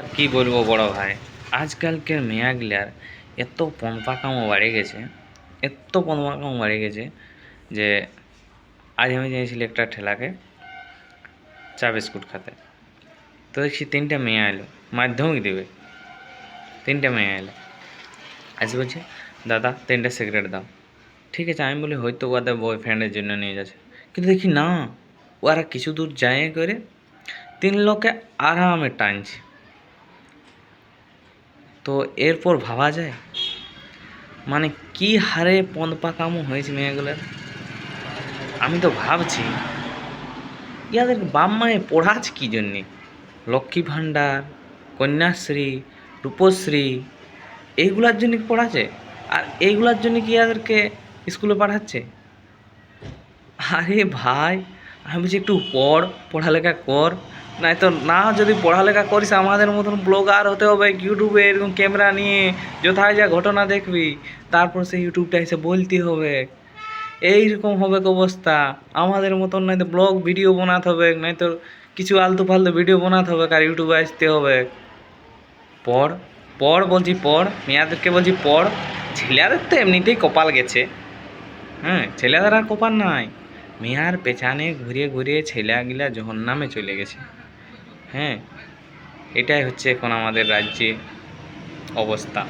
আর কি বলবো বড় ভাই, আজকালকার মেয়াগুলার এত পনপাকামো বাড়ে গেছে, এত পনপাকামো বাড়ে গেছে যে আজ আমি যাইছিলি একটা ঠেলাকে চা বিস্কুট খাতে। তো দেখছি তিনটা মেয়ে এলো, মাধ্যমিক দেবে। তিনটা মেয়ে এলো, আজ বলছে দাদা তিনটে সিগারেট দাও। ঠিক আছে, আমি বলি হয়তো ওদের বয়ফ্রেন্ডের জন্য নিয়ে যাচ্ছে, কিন্তু দেখি না, ওরা কিছু দূর যায় করে তিন লোকে আরামে টানছে। তো এরপর ভাবা যায় মানে কি হারে পদপাকামো হয়েছে মেয়েগুলোর। আমি তো ভাবছি ইয়াদের বাপ মায়ে পড়াচ্ছে কী জন্যে? লক্ষ্মী ভাণ্ডার, কন্যাশ্রী, রূপশ্রী এইগুলার জন্য কি পড়াচ্ছে? আর এইগুলার জন্য কি ইয়াদেরকে স্কুলে পাঠাচ্ছে? আরে ভাই, আমি বলছি একটু পড়, পড়ালেখা কর, নাই তো না যদি পড়ালেখা করিস আমাদের মতন ব্লগার হতে হবে, ইউটিউবে এরকম ক্যামেরা নিয়ে যথায় যা ঘটনা দেখবি, তারপর সেই ইউটিউবটা এসে বলতে হবে। এইরকম হবে অবস্থা আমাদের মতন, নাই তো ব্লগ ভিডিও বানাতে হবে, নাই তো কিছু আলতু ফালতু ভিডিও বানাতে হবে, আর ইউটিউবে আসতে হবে। পড়, পড় বলছি পড়, মেয়েদেরকে বলছি পড়। ছেলেদের তো এমনিতেই কপাল গেছে, হ্যাঁ, ছেলেদের আর কপাল নাই। মেয়ার পেছানে ঘুরিয়ে ঘুরিয়ে ছেলেগুলা জহন্নামে চলে গেছে। হ্যাঁ, এটাই হচ্ছে এখন আমাদের রাজ্যে অবস্থা।